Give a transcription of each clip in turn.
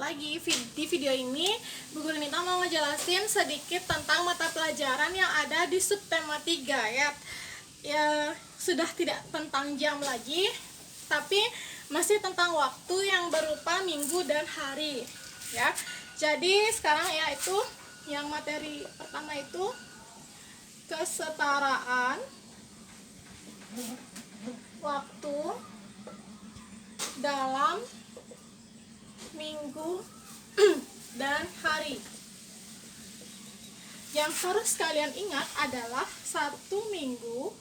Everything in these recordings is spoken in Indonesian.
lagi. Di video ini Bu Guru Nita mau ngejelasin sedikit tentang mata pelajaran yang ada di subtema 3 ya. Ya sudah tidak tentang jam lagi, tapi masih tentang waktu yang berupa minggu dan hari ya. Jadi sekarang yaitu yang materi pertama itu kesetaraan waktu dalam minggu dan hari. Yang harus kalian ingat adalah satu minggu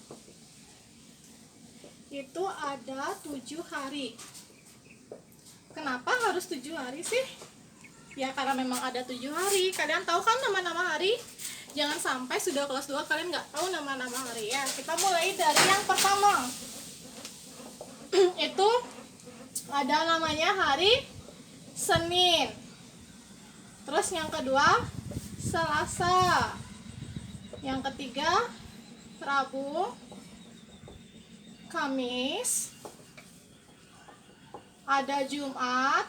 itu ada 7 hari. Kenapa harus 7 hari sih? Ya karena memang ada 7 hari. Kalian tahu kan nama-nama hari? Jangan sampai sudah kelas 2 kalian nggak tahu nama-nama hari ya. Kita mulai dari yang pertama. Itu ada namanya hari Senin. Terus yang kedua Selasa. Yang ketiga Rabu, Kamis, ada Jumat,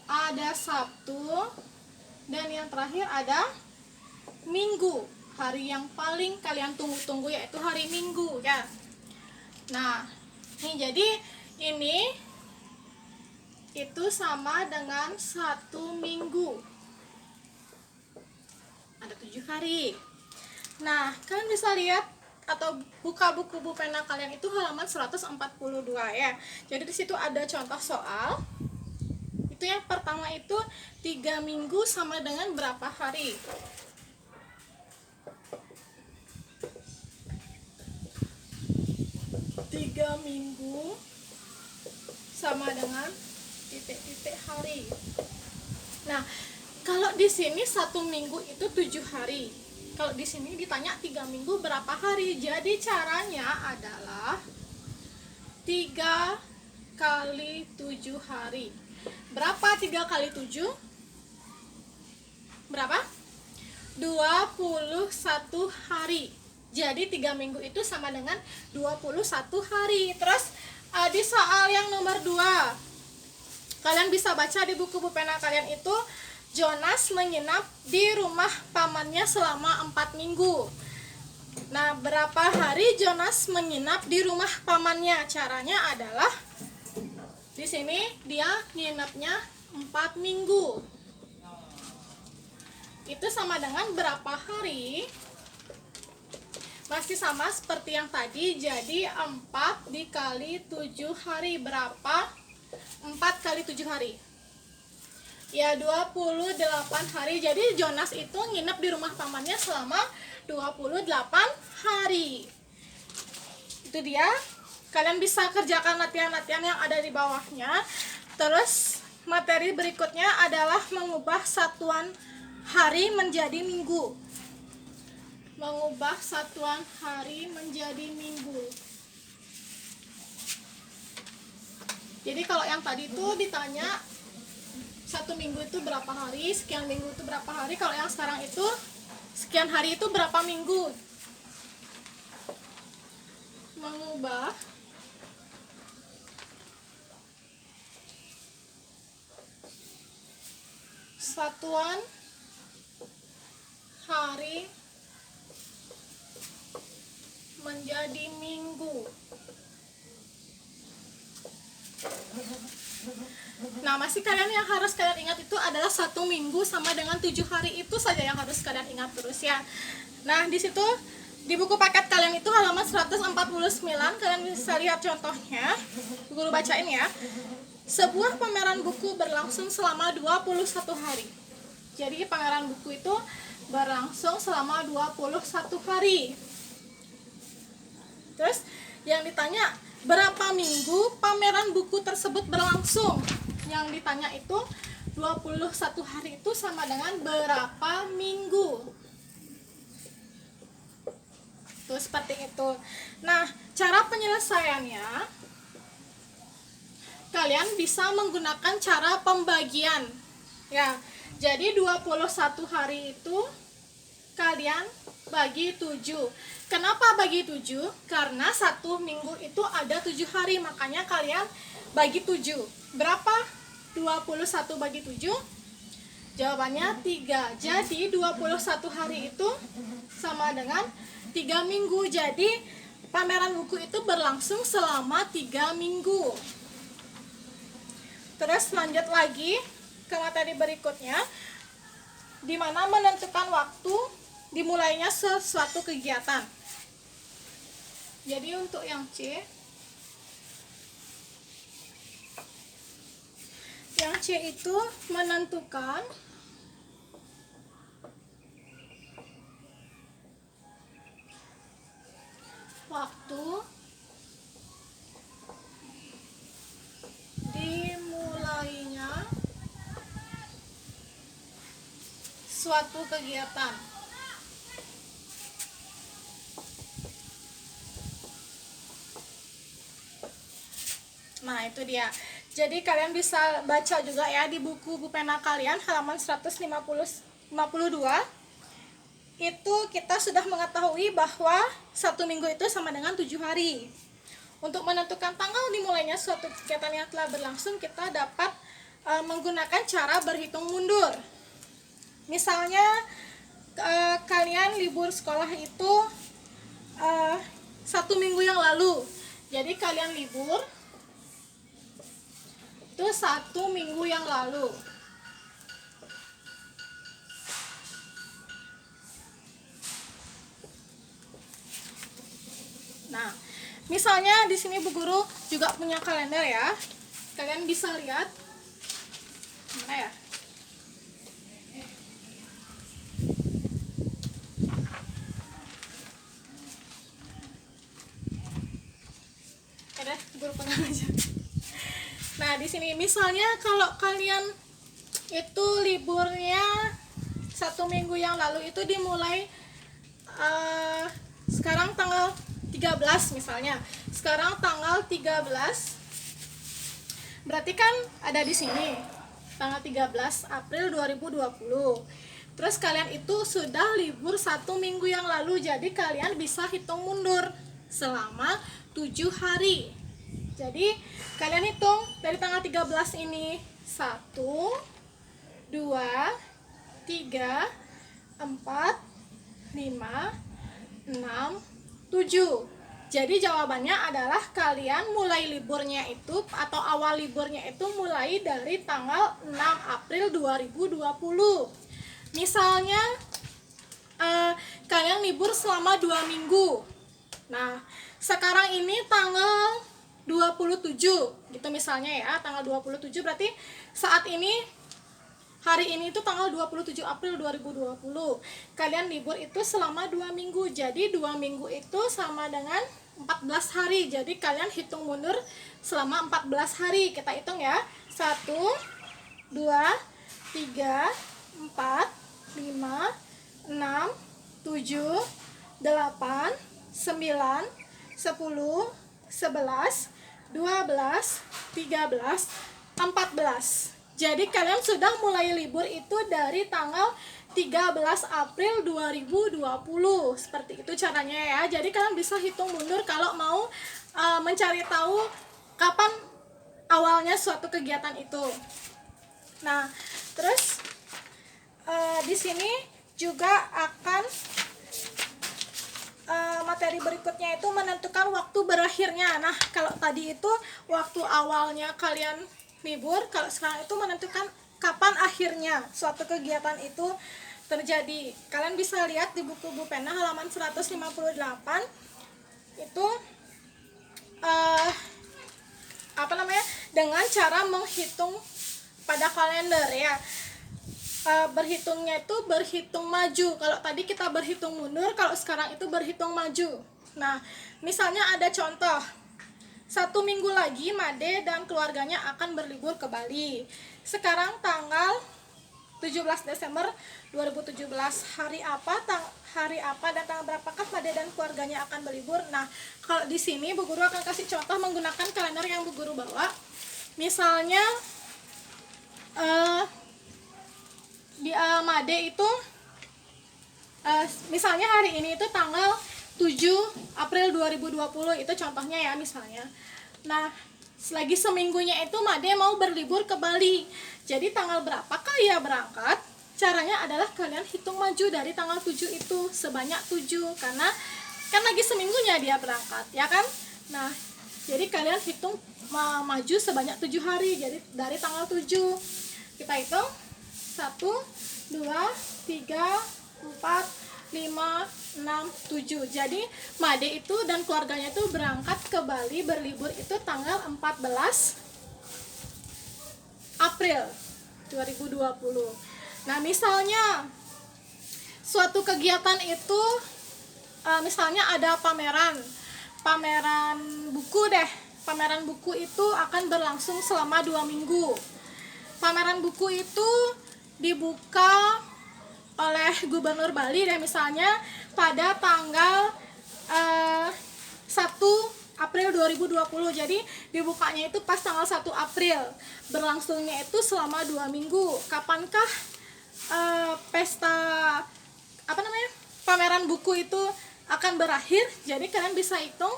ada Sabtu, dan yang terakhir ada Minggu. Hari yang paling kalian tunggu-tunggu yaitu hari Minggu ya. Nah, ini jadi ini itu sama dengan satu minggu. Ada 7 hari. Nah, kalian bisa lihat atau buka buku pena kalian itu halaman 142 ya. Jadi di situ ada contoh soal. Itu yang pertama itu 3 minggu sama dengan berapa hari? Tiga minggu sama dengan titik-titik hari. Nah, kalau di sini satu minggu itu 7 hari. Kalau di sini ditanya 3 minggu berapa hari? Jadi caranya adalah 3 kali 7 hari. Berapa 3 kali 7? Berapa? 21 hari. Jadi 3 minggu itu sama dengan 21 hari. Terus di soal yang nomor 2, kalian bisa baca di buku pena kalian itu Jonas menginap di rumah pamannya selama 4 minggu. Nah, berapa hari Jonas menginap di rumah pamannya? Caranya adalah di sini dia nginapnya 4 minggu. Itu sama dengan berapa hari? Masih sama seperti yang tadi, jadi 4 dikali 7 hari. Berapa? 4 kali 7 hari. Ya 28 hari. Jadi Jonas itu nginep di rumah pamannya selama 28 hari. Itu dia. Kalian bisa kerjakan latihan-latihan yang ada di bawahnya. Terus materi berikutnya adalah mengubah satuan hari menjadi minggu. Mengubah satuan hari menjadi minggu. Jadi kalau yang tadi itu ditanya satu minggu itu berapa hari, sekian minggu itu berapa hari. Kalau yang sekarang itu sekian hari itu berapa minggu. Mengubah satuan hari menjadi minggu. Nah, masih kalian yang harus kalian ingat itu adalah satu minggu sama dengan 7 hari. Itu saja yang harus kalian ingat terus ya. Nah, di situ di buku paket kalian itu halaman 149 kalian bisa lihat contohnya. Guru bacain ya. Sebuah pameran buku berlangsung selama 21 hari. Jadi pameran buku itu berlangsung selama 21 hari. Terus yang ditanya berapa minggu pameran buku tersebut berlangsung? Yang ditanya itu 21 hari itu sama dengan berapa minggu? Tuh seperti itu. Nah, cara penyelesaiannya kalian bisa menggunakan cara pembagian. Ya. Jadi 21 hari itu kalian bagi 7. Kenapa bagi 7? Karena satu minggu itu ada 7 hari, makanya kalian bagi 7. Berapa? 21 bagi 7? Jawabannya 3. Jadi 21 hari itu sama dengan 3 minggu. Jadi pameran buku itu berlangsung selama 3 minggu. Terus lanjut lagi ke materi berikutnya, di mana menentukan waktu dimulainya sesuatu kegiatan. Jadi untuk yang C itu menentukan waktu dimulainya suatu kegiatan. Nah, itu dia. Jadi kalian bisa baca juga ya di buku pena kalian halaman 152. Itu kita sudah mengetahui bahwa 1 minggu itu sama dengan 7 hari. Untuk menentukan tanggal dimulainya suatu kegiatan yang telah berlangsung, kita dapat menggunakan cara berhitung mundur. Misalnya kalian libur sekolah itu 1 minggu yang lalu. Jadi kalian libur itu 1 minggu yang lalu. Nah, misalnya di sini Bu Guru juga punya kalender ya. Kalian bisa lihat. Mana ya? Ada, Guru pegang aja. Nah, di sini misalnya kalau kalian itu liburnya 1 minggu yang lalu itu dimulai sekarang tanggal 13 misalnya. Sekarang tanggal 13. Berarti kan ada di sini tanggal 13 April 2020. Terus kalian itu sudah libur 1 minggu yang lalu. Jadi kalian bisa hitung mundur selama 7 hari. Jadi kalian hitung dari tanggal 13 ini 1, 2, 3, 4, 5, 6, 7. Jadi jawabannya adalah kalian mulai liburnya itu atau awal liburnya itu mulai dari tanggal 6 April 2020. Misalnya kalian libur selama 2 minggu. Nah, sekarang ini tanggal 27 gitu misalnya ya, tanggal 27 berarti saat ini hari ini itu tanggal 27 April 2020. Kalian libur itu selama 2 minggu. Jadi 2 minggu itu sama dengan 14 hari. Jadi kalian hitung mundur selama 14 hari. Kita hitung ya. 1, 2, 3, 4, 5, 6, 7, 8, 9, 10, 11, 12, 13, 14. Jadi kalian sudah mulai libur itu dari tanggal 13 April 2020. Seperti itu caranya ya. Jadi kalian bisa hitung mundur kalau mau mencari tahu kapan awalnya suatu kegiatan itu. Nah, terus di sini juga akan materi berikutnya itu menentukan waktu berakhirnya. Nah, kalau tadi itu waktu awalnya kalian libur, kalau sekarang itu menentukan kapan akhirnya suatu kegiatan itu terjadi. Kalian bisa lihat di buku Bu Pena halaman 158 itu dengan cara menghitung pada kalender ya. Berhitungnya itu berhitung maju. Kalau tadi kita berhitung mundur, kalau sekarang itu berhitung maju. Nah, misalnya ada contoh 1 minggu lagi Made dan keluarganya akan berlibur ke Bali. Sekarang tanggal 17 Desember 2017. Hari apa dan tanggal berapakah Made dan keluarganya akan berlibur? Nah, kalau di sini Bu Guru akan kasih contoh menggunakan kalender yang Bu Guru bawa. Misalnya di Made itu misalnya hari ini itu tanggal 7 April 2020, itu contohnya ya misalnya. Nah, lagi seminggunya itu Made mau berlibur ke Bali. Jadi tanggal berapakah ya berangkat? Caranya adalah kalian hitung maju dari tanggal 7 itu sebanyak 7, karena kan lagi seminggunya dia berangkat, ya kan? Nah, jadi kalian hitung maju sebanyak 7 hari. Jadi dari tanggal 7 kita hitung 1 2 3 4 5 6 7. Jadi Made itu dan keluarganya itu berangkat ke Bali berlibur itu tanggal 14 April 2020. Nah, misalnya suatu kegiatan itu misalnya ada pameran buku deh. Pameran buku itu akan berlangsung selama 2 minggu. Pameran buku itu dibuka oleh Gubernur Bali deh, misalnya pada tanggal 1 April 2020. Jadi dibukanya itu pas tanggal 1 April. Berlangsungnya itu selama 2 minggu. Kapankah pesta pameran buku itu akan berakhir? Jadi kalian bisa hitung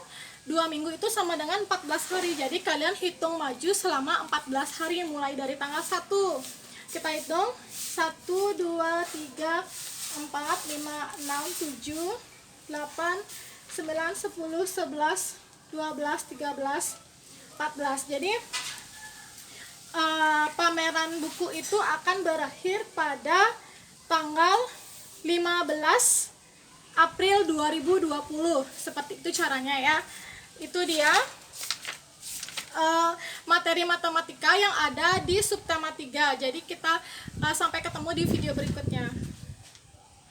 2 minggu itu sama dengan 14 hari. Jadi kalian hitung maju selama 14 hari mulai dari tanggal 1. Kita hitung 1 2 3 4 5 6 7 8 9 10 11 12 13 14. Jadi pameran buku itu akan berakhir pada tanggal 15 April 2020. Seperti itu caranya ya. Itu dia materi matematika yang ada di subtema 3. Jadi kita sampai ketemu di video berikutnya.